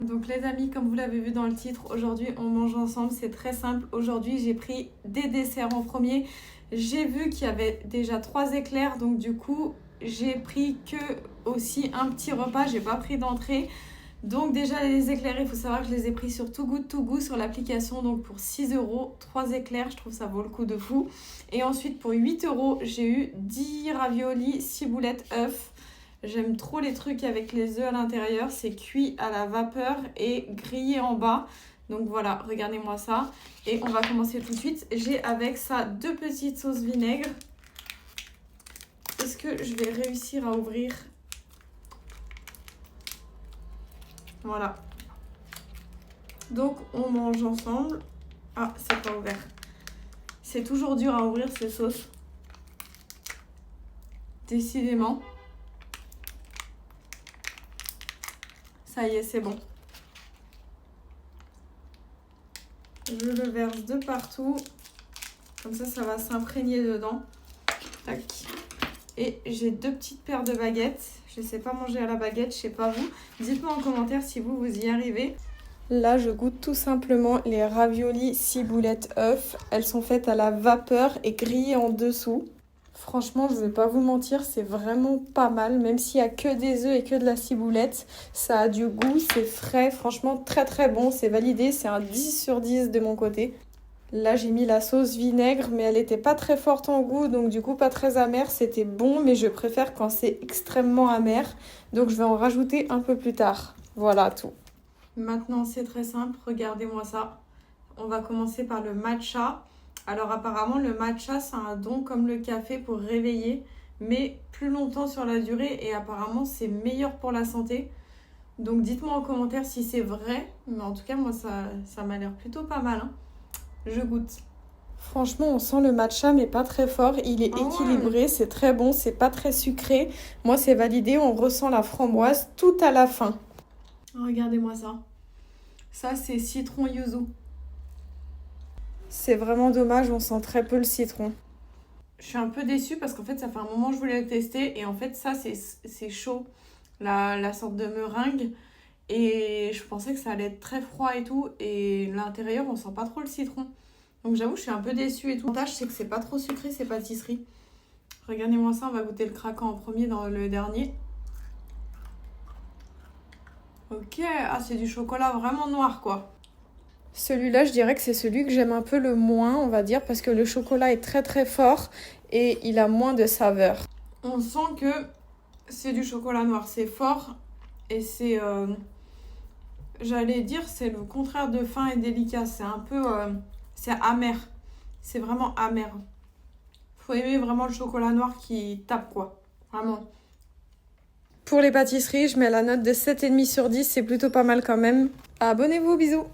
Donc les amis, comme vous l'avez vu dans le titre, aujourd'hui on mange ensemble, c'est très simple. Aujourd'hui j'ai pris des desserts en premier. J'ai vu qu'il y avait déjà 3 éclairs, donc du coup j'ai pris que aussi un petit repas, j'ai pas pris d'entrée. Donc déjà les éclairs, il faut savoir que je les ai pris sur Too Good To Go sur l'application, donc pour 6 euros, 3 éclairs, je trouve ça vaut le coup de fou. Et ensuite pour 8 euros, j'ai eu 10 raviolis, 6 boulettes œufs. J'aime trop les trucs avec les œufs à l'intérieur, c'est cuit à la vapeur et grillé en bas. Donc voilà, regardez-moi ça. Et on va commencer tout de suite. J'ai avec ça 2 petites sauces vinaigre. Est-ce que je vais réussir à ouvrir? Voilà. Donc on mange ensemble. Ah, c'est pas ouvert. C'est toujours dur à ouvrir ces sauces. Décidément. Ça y est, c'est bon. Je le verse de partout. Comme ça va s'imprégner dedans. Tac. Et j'ai 2 petites paires de baguettes. Je ne sais pas manger à la baguette, je sais pas vous. Dites-moi en commentaire si vous y arrivez. Là, je goûte tout simplement les raviolis 6 boulettes œufs. Elles sont faites à la vapeur et grillées en dessous. Franchement, je ne vais pas vous mentir, c'est vraiment pas mal. Même s'il n'y a que des œufs et que de la ciboulette, ça a du goût, c'est frais. Franchement, très très bon, c'est validé. C'est un 10 sur 10 de mon côté. Là, j'ai mis la sauce vinaigre, mais elle n'était pas très forte en goût, donc du coup pas très amère. C'était bon, mais je préfère quand c'est extrêmement amer. Donc je vais en rajouter un peu plus tard. Voilà tout. Maintenant, c'est très simple. Regardez-moi ça. On va commencer par le matcha. Alors apparemment, le matcha, c'est un don comme le café pour réveiller, mais plus longtemps sur la durée. Et apparemment, c'est meilleur pour la santé. Donc dites-moi en commentaire si c'est vrai. Mais en tout cas, moi, ça m'a l'air plutôt pas mal, hein. Je goûte. Franchement, on sent le matcha, mais pas très fort. Il est équilibré, c'est très bon, c'est pas très sucré. Moi, c'est validé, on ressent la framboise tout à la fin. Regardez-moi ça. Ça, c'est citron yuzu. C'est vraiment dommage, on sent très peu le citron. Je suis un peu déçue parce qu'en fait, ça fait un moment que je voulais le tester. Et en fait, ça, c'est chaud, la sorte de meringue. Et je pensais que ça allait être très froid et tout. Et l'intérieur, on sent pas trop le citron. Donc j'avoue, je suis un peu déçue et tout. L'avantage, c'est que c'est pas trop sucré, ces pâtisseries. Regardez-moi ça, on va goûter le craquant en premier dans le dernier. Ok, ah c'est du chocolat vraiment noir quoi. Celui-là, je dirais que c'est celui que j'aime un peu le moins, on va dire, parce que le chocolat est très très fort et il a moins de saveur. On sent que c'est du chocolat noir, c'est fort et c'est... j'allais dire, c'est le contraire de fin et délicat. C'est un peu... c'est amer. C'est vraiment amer. Faut aimer vraiment le chocolat noir qui tape, quoi. Vraiment. Pour les pâtisseries, je mets la note de 7,5 sur 10. C'est plutôt pas mal quand même. Abonnez-vous, bisous!